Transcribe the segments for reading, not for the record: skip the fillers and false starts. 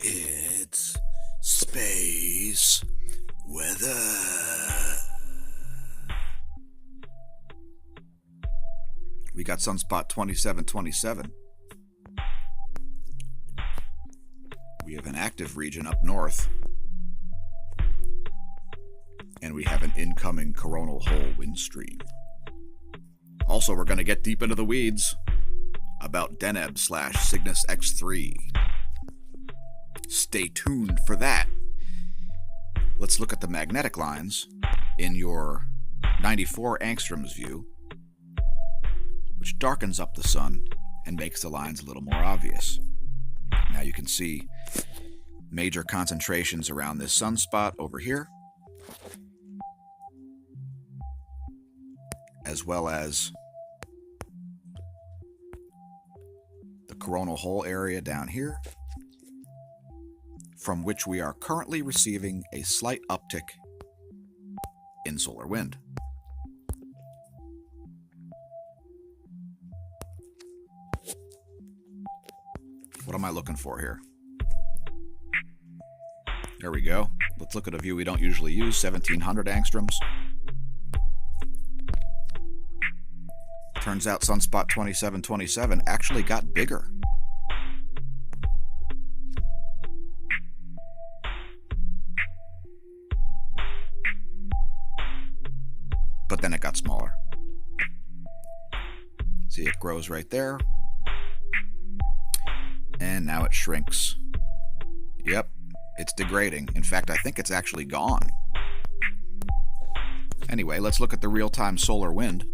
It's space weather. We got sunspot 2727. We have an active region up north. And we have an incoming coronal hole wind stream. Also, we're going to get deep into the weeds about Deneb / Cygnus X-3. Stay tuned for that. Let's look at the magnetic lines in your 94 angstroms view, which darkens up the sun and makes the lines a little more obvious. Now you can see major concentrations around this sunspot over here, as well as the coronal hole area down here, from which we are currently receiving a slight uptick in solar wind. What am I looking for here? There we go. Let's look at a view we don't usually use, 1700 angstroms. Turns out sunspot 2727 actually got bigger. But then it got smaller. See, it grows right there. And now it shrinks. Yep, it's degrading. In fact, I think it's actually gone. Anyway, let's look at the real-time solar wind.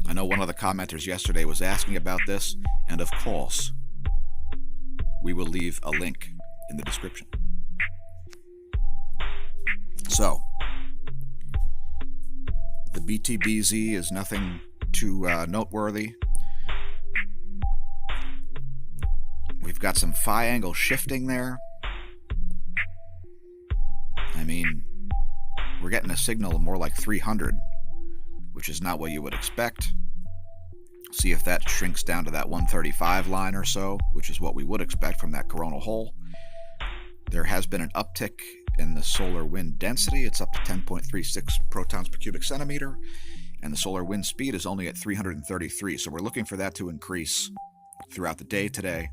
I know one of the commenters yesterday was asking about this, and of course, we will leave a link in the description. So, the BTBZ is nothing too noteworthy. We've got some phi angle shifting there. I mean, we're getting a signal more like 300, which is not what you would expect. See if that shrinks down to that 135 line or so, which is what we would expect from that coronal hole. There has been an uptick in the solar wind density. It's up to 10.36 protons per cubic centimeter, and the solar wind speed is only at 333. So we're looking for that to increase throughout the day today.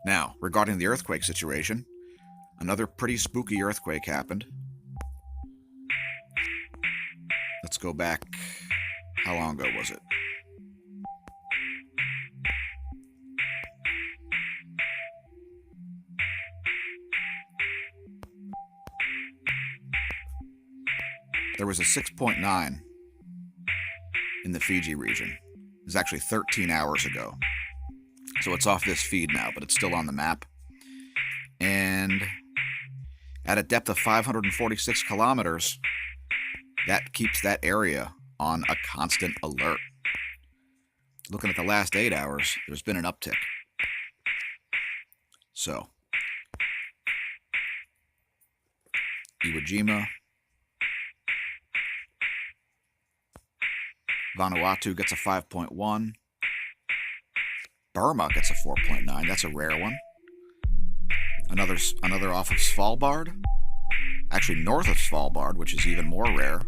Now, regarding the earthquake situation, another pretty spooky earthquake happened. Let's go back. How long ago was it? There was a 6.9 in the Fiji region. It was actually 13 hours ago. So it's off this feed now, but it's still on the map. And at a depth of 546 kilometers, that keeps that area on a constant alert. Looking at the last 8 hours, there's been an uptick. So, Iwo Jima, Vanuatu gets a 5.1. Burma gets a 4.9. That's a rare one. Another off of Svalbard. Actually, north of Svalbard, which is even more rare.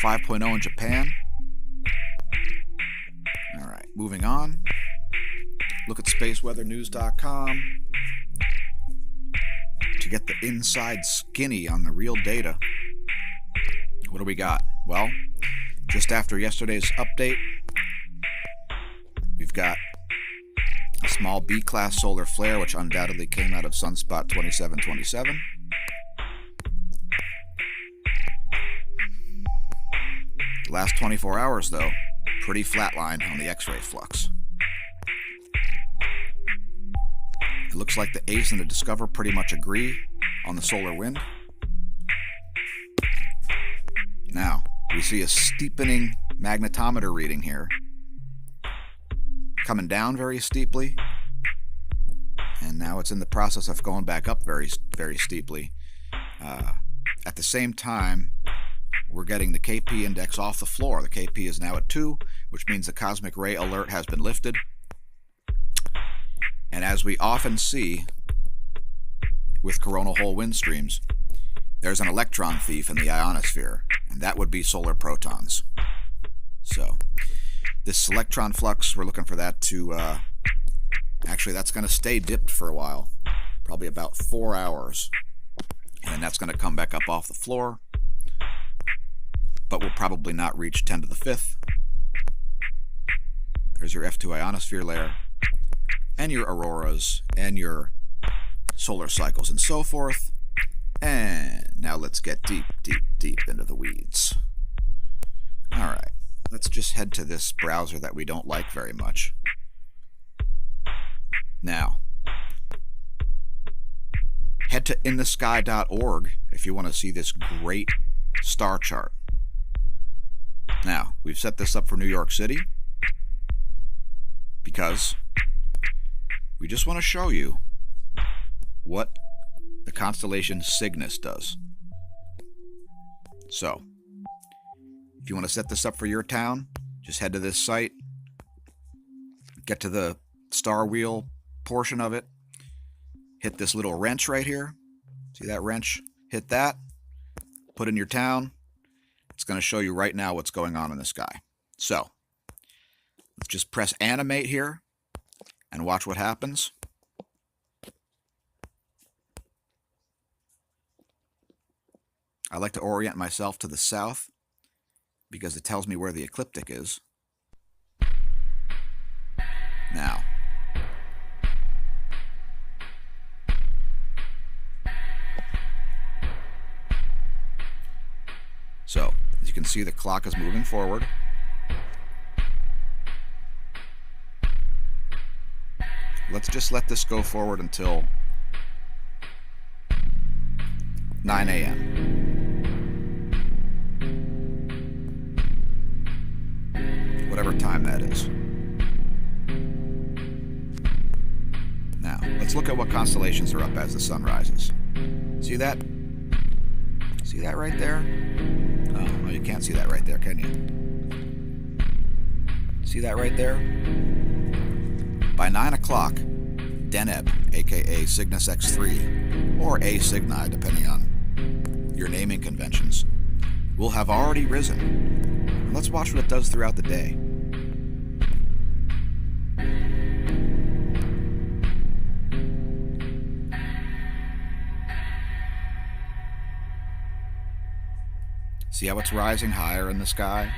5.0 in Japan. All right, moving on. Look at spaceweathernews.com to get the inside skinny on the real data. What do we got? Well, just after yesterday's update, we've got a small B-class solar flare, which undoubtedly came out of sunspot 2727. Last 24 hours, though, pretty flatline on the X-ray flux. It looks like the ACE and the Discover pretty much agree on the solar wind. Now, we see a steepening magnetometer reading here, coming down very steeply, and now it's in the process of going back up very, very steeply. At the same time, we're getting the KP index off the floor. The KP is now at 2, which means the cosmic ray alert has been lifted. And as we often see with coronal hole wind streams, there's an electron thief in the ionosphere, and that would be solar protons. So this electron flux, we're looking for that to, actually that's going to stay dipped for a while, probably about 4 hours. And that's going to come back up off the floor, but will probably not reach 10 to the 5th. There's your F2 ionosphere layer, and your auroras, and your solar cycles, and so forth. And now let's get deep, deep, deep into the weeds. Alright, let's just head to this browser that we don't like very much. Now, head to inthesky.org if you want to see this great star chart. Now, we've set this up for New York City because we just want to show you what the constellation Cygnus does. So, if you want to set this up for your town, just head to this site, get to the star wheel portion of it, hit this little wrench right here. See that wrench? Hit that, put in your town. It's going to show you right now what's going on in the sky. So, let's just press animate here and watch what happens. I like to orient myself to the south because it tells me where the ecliptic is. Now, so, as you can see, the clock is moving forward. Let's just let this go forward until 9 a.m. Whatever time that is. Now, let's look at what constellations are up as the sun rises. See that? See that right there? Oh, no, you can't see that right there, can you? See that right there? By 9 o'clock, Deneb, aka Cygnus X-3, or A Cygni, depending on your naming conventions, will have already risen. Let's watch what it does throughout the day. See how it's rising higher in the sky?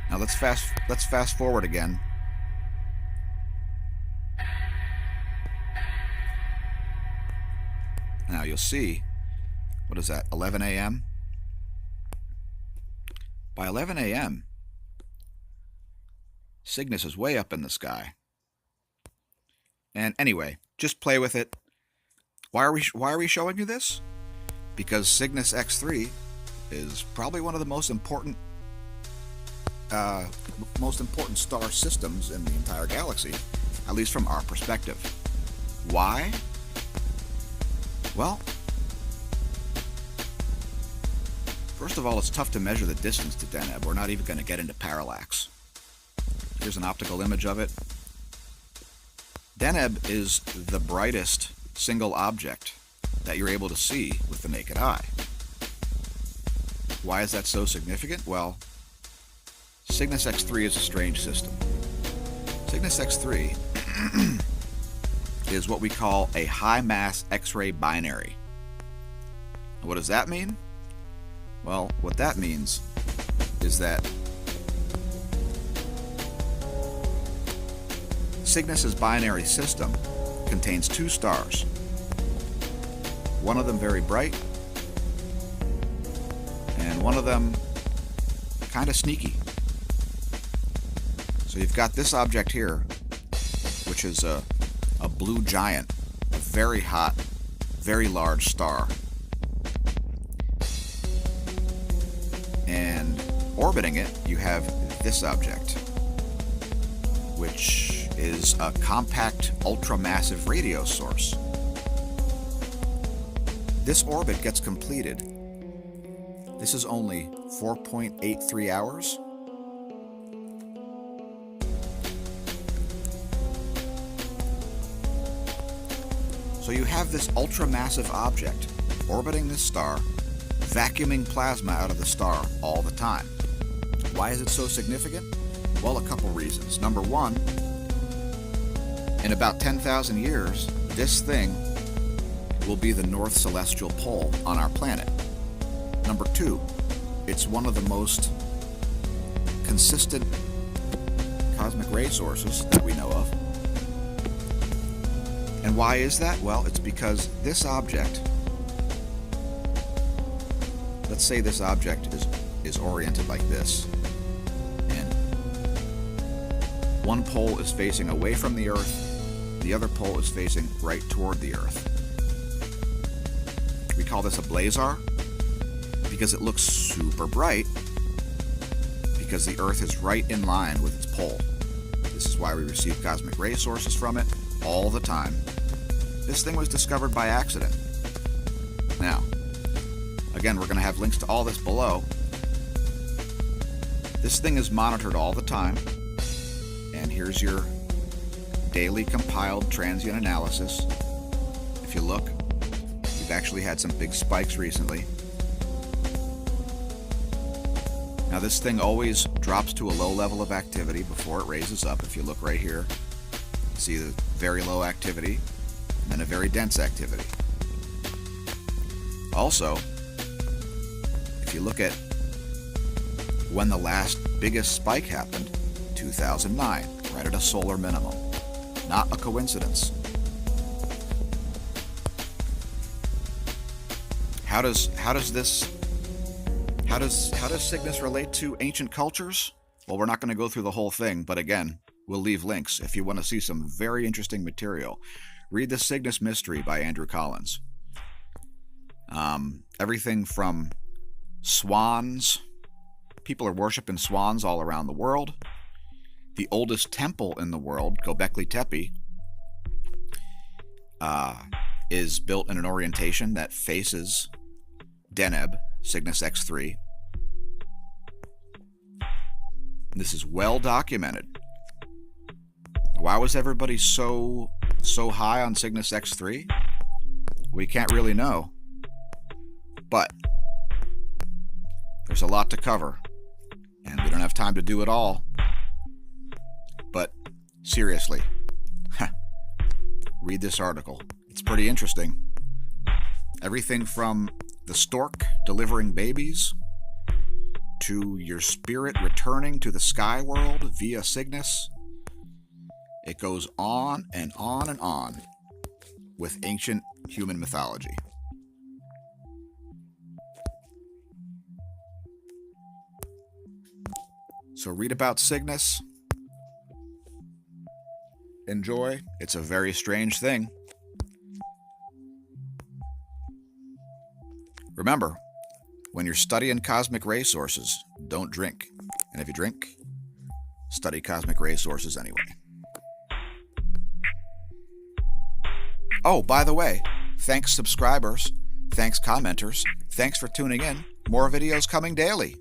Now let's fast forward again. Now you'll see, what is that, 11 a.m.? By 11 a.m., Cygnus is way up in the sky. And anyway, just play with it. Why are we showing you this? Because Cygnus X-3 is probably one of the most important star systems in the entire galaxy, at least from our perspective. Why? Well, first of all, it's tough to measure the distance to Deneb. We're not even going to get into parallax. Here's an optical image of it. Deneb is the brightest single object that you're able to see with the naked eye. Why is that so significant? Well, Cygnus X-3 is a strange system. Cygnus X-3 is what we call a high-mass X-ray binary. What does that mean? Well, what that means is that Cygnus's binary system contains two stars. One of them very bright, and one of them kind of sneaky. So you've got this object here, which is a blue giant, a very hot, very large star. And orbiting it, you have this object, which is a compact, ultramassive radio source. this orbit gets completed, this is only 4.83 hours. So you have this ultramassive object orbiting this star, vacuuming plasma out of the star all the time. Why is it so significant? Well, a couple reasons. Number one, in about 10,000 years, this thing will be the North Celestial Pole on our planet. Number two, it's one of the most consistent cosmic ray sources that we know of. And why is that? Well, it's because this object, let's say this object is oriented like this, and one pole is facing away from the Earth, the other pole is facing right toward the Earth. We call this a blazar because it looks super bright because the Earth is right in line with its pole. This is why we receive cosmic ray sources from it all the time. This thing was discovered by accident. Now, again, we're going to have links to all this below. This thing is monitored all the time, and here's your daily compiled transient analysis. If you look, we've actually had some big spikes recently. Now this thing always drops to a low level of activity before it raises up. If you look right here, see the very low activity and then a very dense activity. Also, if you look at when the last biggest spike happened, 2009, right at a solar minimum. Not a coincidence. How does Cygnus relate to ancient cultures? Well, we're not going to go through the whole thing, but again, we'll leave links if you want to see some very interesting material. Read The Cygnus Mystery by Andrew Collins. Everything from swans. People are worshiping swans all around the world. The oldest temple in the world, Göbekli Tepe, is built in an orientation that faces Deneb, Cygnus X-3. This is well documented. Why was everybody so high on Cygnus X-3? We can't really know. But there's a lot to cover, and we don't have time to do it all. But seriously, read this article. It's pretty interesting. Everything from the stork delivering babies to your spirit returning to the sky world via Cygnus. It goes on and on and on with ancient human mythology. So read about Cygnus. Enjoy. It's a very strange thing. Remember, when you're studying cosmic ray sources, don't drink. And if you drink, study cosmic ray sources anyway. Oh, by the way, thanks subscribers, thanks commenters, thanks for tuning in. More videos coming daily.